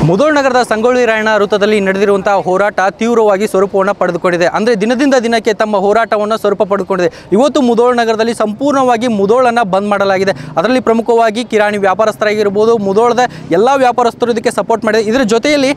ಮುಧೋಳ ನಗರದ ಸಂಗೊಳ್ಳಿ ರಾಯಣ್ಣ ವೃತ್ತದಲ್ಲಿ ನಡೆದಿರುವಂತಹ ಹೋರಾಟ ತೀವ್ರವಾಗಿ ಸ್ವರೂಪವನ್ನು ಪಡೆದುಕೊಂಡಿದೆ. ಅಂದರೆ ದಿನದಿಂದ ದಿನಕ್ಕೆ ತಮ್ಮ ಹೋರಾಟವನ್ನು ಸ್ವರೂಪ ಪಡೆದುಕೊಂಡಿದೆ. ಇವತ್ತು ಮುಧೋಳ ನಗರದಲ್ಲಿ ಸಂಪೂರ್ಣವಾಗಿ ಮುಧೋಳನ್ನು ಬಂದ್ ಮಾಡಲಾಗಿದೆ. ಅದರಲ್ಲಿ ಪ್ರಮುಖವಾಗಿ ಕಿರಾಣಿ ವ್ಯಾಪಾರಸ್ಥರಾಗಿರ್ಬೋದು, ಮುಧೋಳದ ಎಲ್ಲ ವ್ಯಾಪಾರಸ್ಥರು ಇದಕ್ಕೆ ಸಪೋರ್ಟ್ ಮಾಡಿದೆ. ಇದರ ಜೊತೆಯಲ್ಲಿ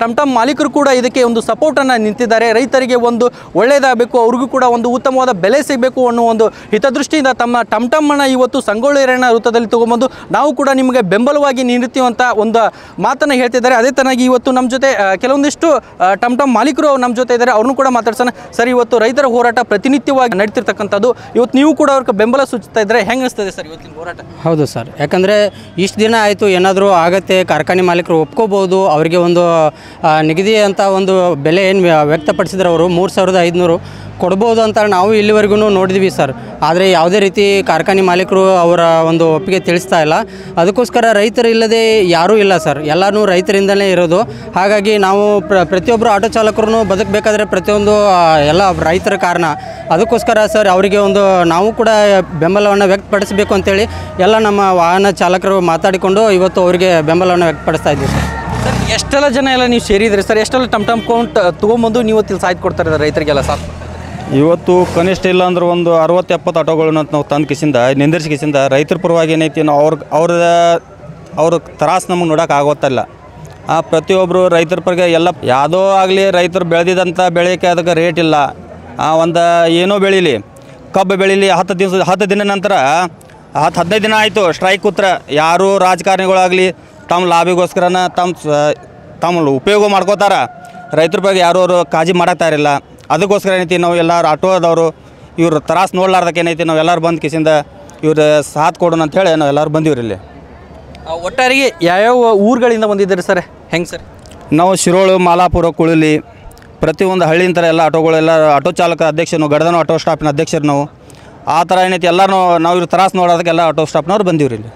ಟಮ್ ಮಾಲೀಕರು ಕೂಡ ಇದಕ್ಕೆ ಒಂದು ಸಪೋರ್ಟನ್ನು ನಿಂತಿದ್ದಾರೆ. ರೈತರಿಗೆ ಒಂದು ಒಳ್ಳೆಯದಾಗಬೇಕು, ಅವ್ರಿಗೂ ಕೂಡ ಒಂದು ಉತ್ತಮವಾದ ಬೆಲೆ ಸಿಗಬೇಕು ಅನ್ನೋ ಒಂದು ಹಿತದೃಷ್ಟಿಯಿಂದ ತಮ್ಮ ಟಮ್ಟಮ್ಮನ್ನು ಇವತ್ತು ಸಂಗೊಳ್ಳಿ ರಾಯಣ್ಣ ವೃತ್ತದಲ್ಲಿ ತಗೊಂಬಂದು ನಾವು ಕೂಡ ನಿಮಗೆ ಬೆಂಬಲವಾಗಿ ನೀಡುತ್ತೀವಿ ಅಂತ ಒಂದು ಮಾತನ್ನು ಹೇಳ್ತಿದ್ದಾರೆ. ಅದೇ ತರನಾಗಿ ಇವತ್ತು ನಮ್ಮ ಜೊತೆ ಕೆಲವೊಂದಿಷ್ಟು ಟಮ್ ಮಾಲೀಕರು ನಮ್ಮ ಜೊತೆ ಇದ್ದಾರೆ. ಅವ್ರನ್ನೂ ಕೂಡ ಮಾತಾಡ್ಸೋಣ. ಸರ್, ಇವತ್ತು ರೈತರ ಹೋರಾಟ ಪ್ರತಿನಿತ್ಯವಾಗಿ ನಡೀತಿರ್ತಕ್ಕಂಥದ್ದು. ಇವತ್ತು ನೀವು ಕೂಡ ಅವ್ರಿಗೆ ಬೆಂಬಲ ಸೂಚಿಸ್ತಾ ಇದ್ದಾರೆ. ಹೆಂಗೆ ಅನಿಸ್ತದೆ ಸರ್ ಇವತ್ತಿನ ಹೋರಾಟ? ಹೌದು ಸರ್, ಯಾಕಂದರೆ ಇಷ್ಟು ದಿನ ಆಯಿತು, ಏನಾದರೂ ಆಗತ್ತೆ, ಕಾರ್ಖಾನೆ ಮಾಲೀಕರು ಒಪ್ಕೋಬೋದು, ಅವರಿಗೆ ಒಂದು ನಿಗದಿ ಅಂತ ಒಂದು ಬೆಲೆ ಏನು ವ್ಯಕ್ತಪಡಿಸಿದ್ರೆ ಅವರು 3500 ಕೊಡ್ಬೋದು ಅಂತ ನಾವು ಇಲ್ಲಿವರೆಗೂ ನೋಡಿದ್ವಿ ಸರ್. ಆದರೆ ಯಾವುದೇ ರೀತಿ ಕಾರ್ಖಾನೆ ಮಾಲೀಕರು ಅವರ ಒಂದು ಒಪ್ಪಿಗೆ ತಿಳಿಸ್ತಾ ಇಲ್ಲ. ಅದಕ್ಕೋಸ್ಕರ ರೈತರು ಇಲ್ಲದೆ ಯಾರೂ ಇಲ್ಲ ಸರ್, ಎಲ್ಲನೂ ರೈತರಿಂದಲೇ ಇರೋದು. ಹಾಗಾಗಿ ನಾವು ಪ್ರತಿಯೊಬ್ಬರು ಆಟೋ ಚಾಲಕರು ಬದುಕಬೇಕಾದ್ರೆ ಪ್ರತಿಯೊಂದು ಎಲ್ಲ ರೈತರ ಕಾರಣ. ಅದಕ್ಕೋಸ್ಕರ ಸರ್ ಅವರಿಗೆ ಒಂದು ನಾವು ಕೂಡ ಬೆಂಬಲವನ್ನು ವ್ಯಕ್ತಪಡಿಸಬೇಕು ಅಂತೇಳಿ ಎಲ್ಲ ನಮ್ಮ ವಾಹನ ಚಾಲಕರು ಮಾತಾಡಿಕೊಂಡು ಇವತ್ತು ಅವರಿಗೆ ಬೆಂಬಲವನ್ನು ವ್ಯಕ್ತಪಡಿಸ್ತಾ ಇದ್ದೀವಿ ಸರ್. ಸರ್, ಎಷ್ಟೆಲ್ಲ ಜನ ಎಲ್ಲ ನೀವು ಸೇರಿದ್ರಿ ಸರ್? ಎಷ್ಟೆಲ್ಲ ಟಮ್ ಕೌಂಟ್ ತೊಗೊಂಬಂದು ನೀವು ಇಲ್ಲಿ ಸಾಯ್ತು ಕೊಡ್ತಾರೆ ರೈತರಿಗೆಲ್ಲ ಸಾಥ್? ಇವತ್ತು ಕನಿಷ್ಠ ಇಲ್ಲ ಅಂದ್ರೆ ಒಂದು 60-70 ಆಟೋಗಳನ್ನ ನಾವು ತಂದು ಕಿಸಿಂದ ನಿಂದಿರಿಸಿ ಕಿಸಿಂದ ರೈತರ ಪರವಾಗಿ ಏನೈತಿ ನಾವು ಅವ್ರ ತ್ರಾಸು ನಮಗೆ ನೋಡೋಕೆ ಆಗೋತ್ತಲ್ಲ. ಪ್ರತಿಯೊಬ್ಬರು ರೈತರ ಪರಗೆ ಎಲ್ಲ ಯಾವುದೋ ಆಗಲಿ ರೈತರು ಬೆಳೆದಿದ್ದಂಥ ಬೆಳೆಯೋಕ್ಕೆ ಅದಕ್ಕೆ ರೇಟ್ ಇಲ್ಲ. ಒಂದು ಏನೋ ಬೆಳೀಲಿ, ಕಬ್ಬು ಬೆಳೀಲಿ, 10 ದಿನ ನಂತರ 15 ದಿನ ಆಯಿತು ಸ್ಟ್ರೈಕ್ ಕೂತ್ರೆ ಯಾರೂ ರಾಜಕಾರಣಿಗಳಾಗಲಿ ತಮ್ಮ ಲಾಭಿಗೋಸ್ಕರನ ತಮ್ಮ ಉಪಯೋಗ ಮಾಡ್ಕೋತಾರೆ. ರೈತರ ಬಗ್ಗೆ ಯಾರು ಅವರು ಕಾಳಜಿ ಮಾಡಕ್ತಾರಿಲ್ಲ. ಅದಕ್ಕೋಸ್ಕರ ಏನೈತಿ ನಾವು ಎಲ್ಲರೂ ಆಟೋದವರು ಇವ್ರು ತ್ರಾಸು ನೋಡ್ಲಾರ್ದಕ್ಕೆ ಏನೈತಿ ನಾವು ಎಲ್ಲರೂ ಬಂದು ಕಿಸಿಂದ ಇವ್ರು ಸಾಥ್ ಕೊಡೋಣ ಅಂಥೇಳಿ ನಾವು ಎಲ್ಲರೂ ಬಂದೀವ್ರಿ. ಇಲ್ಲಿ ಒಟ್ಟಾರಿಗೆ ಯಾವ್ಯಾವ ಊರುಗಳಿಂದ ಬಂದಿದ್ದೀರಿ ಸರ್? ಹೆಂಗೆ ಸರ್? ನಾವು ಶಿರೋಳು, ಮಾಲಾಪುರ, ಕುಳಲಿ, ಪ್ರತಿಯೊಂದು ಹಳ್ಳಿಯಿಂದ ಎಲ್ಲ ಆಟೋಗಳೆಲ್ಲ ಆಟೋ ಚಾಲಕ ಅಧ್ಯಕ್ಷರು, ಗಡದನ ಆಟೋ ಸ್ಟಾಫಿನ ಅಧ್ಯಕ್ಷರು ನಾವು. ಆ ಥರ ಏನೈತಿ ಎಲ್ಲರೂ ನಾವು ಇವ್ರು ತ್ರಾಸು ನೋಡೋದಕ್ಕೆ ಎಲ್ಲ ಆಟೋ ಸ್ಟಾಫ್ನವ್ರು ಬಂದೀವ್ರಿ ಇಲ್ಲಿ.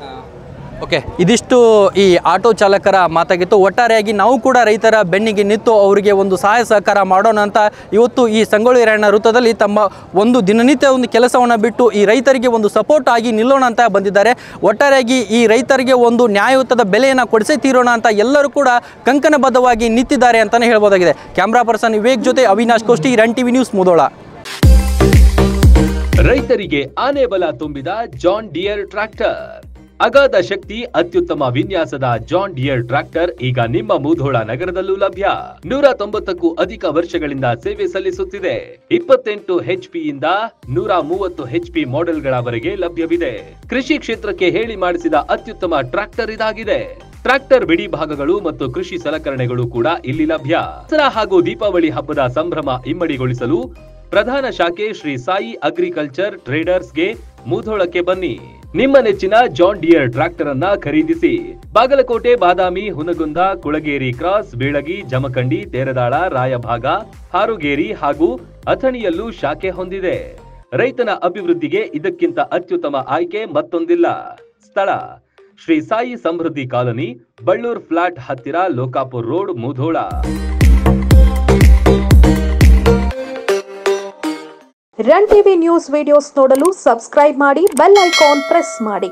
ಓಕೆ, ಇದಿಷ್ಟು ಈ ಆಟೋ ಚಾಲಕರ ಮಾತಾಗಿತ್ತು. ಒಟ್ಟಾರೆಯಾಗಿ ನಾವು ಕೂಡ ರೈತರ ಬೆನ್ನಿಗೆ ನಿಂತು ಅವರಿಗೆ ಒಂದು ಸಹಾಯ ಸಹಕಾರ ಮಾಡೋಣ ಅಂತ ಇವತ್ತು ಈ ಸಂಗೊಳ್ಳಿ ರಾಯಣ್ಣ ವೃತ್ತದಲ್ಲಿ ತಮ್ಮ ಒಂದು ದಿನನಿತ್ಯ ಒಂದು ಕೆಲಸವನ್ನು ಬಿಟ್ಟು ಈ ರೈತರಿಗೆ ಒಂದು ಸಪೋರ್ಟ್ ಆಗಿ ನಿಲ್ಲೋಣ ಅಂತ ಬಂದಿದ್ದಾರೆ. ಒಟ್ಟಾರೆಯಾಗಿ ಈ ರೈತರಿಗೆ ಒಂದು ನ್ಯಾಯಯುತದ ಬೆಲೆಯನ್ನು ಕೊಡಿಸೇ ತೀರೋಣ ಅಂತ ಎಲ್ಲರೂ ಕೂಡ ಕಂಕಣಬದ್ಧವಾಗಿ ನಿಂತಿದ್ದಾರೆ ಅಂತಲೇ ಹೇಳ್ಬೋದಾಗಿದೆ. ಕ್ಯಾಮ್ರಾ ಪರ್ಸನ್ ವಿವೇಕ್ ಜೊತೆ Avinash Koshti, Run TV news, Mudhol. ರೈತರಿಗೆ ಆನೆ ಬಲ ತುಂಬಿದ ಜಾನ್ ಡಿಯರ್ ಟ್ರ್ಯಾಕ್ಟರ್. ಅಗಾಧ ಶಕ್ತಿ, ಅತ್ಯುತ್ತಮ ವಿನ್ಯಾಸದ ಜಾನ್ ಡಿಯರ್ ಟ್ರ್ಯಾಕ್ಟರ್ ಈಗ ನಿಮ್ಮ ಮುಧೋಳ ನಗರದಲ್ಲೂ ಲಭ್ಯ. 190ಕ್ಕೂ ಅಧಿಕ ವರ್ಷಗಳಿಂದ ಸೇವೆ ಸಲ್ಲಿಸುತ್ತಿದೆ. 28 HP ಯಿಂದ 130 HP ಮಾಡೆಲ್ಗಳವರೆಗೆ ಲಭ್ಯವಿದೆ. ಕೃಷಿ ಕ್ಷೇತ್ರಕ್ಕೆ ಹೇಳಿ ಮಾಡಿಸಿದ ಅತ್ಯುತ್ತಮ ಟ್ರ್ಯಾಕ್ಟರ್ ಇದಾಗಿದೆ. ಟ್ರ್ಯಾಕ್ಟರ್ ಬಿಡಿ ಭಾಗಗಳು ಮತ್ತು ಕೃಷಿ ಸಲಕರಣೆಗಳು ಕೂಡ ಇಲ್ಲಿ ಲಭ್ಯ. ದಸರಾ ಹಾಗೂ ದೀಪಾವಳಿ ಹಬ್ಬದ ಸಂಭ್ರಮ ಇಮ್ಮಡಿಗೊಳಿಸಲು ಪ್ರಧಾನ ಶಾಖೆ ಶ್ರೀ ಸಾಯಿ ಅಗ್ರಿಕಲ್ಚರ್ ಟ್ರೇಡರ್ಸ್ಗೆ ಮುಧೋಳಕ್ಕೆ ಬನ್ನಿ. ನಿಮ್ಮ ನೆಚ್ಚಿನ ಜಾನ್ ಡಿಯರ್ ಟ್ರ್ಯಾಕ್ಟರ್ ಅನ್ನ ಖರೀದಿಸಿ. ಬಾಗಲಕೋಟೆ, ಬಾದಾಮಿ, ಹುನಗುಂದ, ಕುಳಗೇರಿ ಕ್ರಾಸ್, ಬೀಳಗಿ, ಜಮಖಂಡಿ, ತೇರದಾಳ, ರಾಯಭಾಗ, ಹಾರುಗೇರಿ ಹಾಗೂ ಅಥಣಿಯಲ್ಲೂ ಶಾಖೆ ಹೊಂದಿದೆ. ರೈತನ ಅಭಿವೃದ್ಧಿಗೆ ಇದಕ್ಕಿಂತ ಅತ್ಯುತ್ತಮ ಆಯ್ಕೆ ಮತ್ತೊಂದಿಲ್ಲ. ಸ್ಥಳ ಶ್ರೀ ಸಾಯಿ ಸಮೃದ್ಧಿ ಕಾಲನಿ, ಬಳ್ಳೂರ್ ಫ್ಲಾಟ್ ಹತ್ತಿರ, Lokapur road, Mudhol. Run TV news videos ನೋಡಲು ಸಬ್ಸ್ಕ್ರೈಬ್ ಮಾಡಿ, ಬೆಲ್ ಐಕಾನ್ ಪ್ರೆಸ್ ಮಾಡಿ.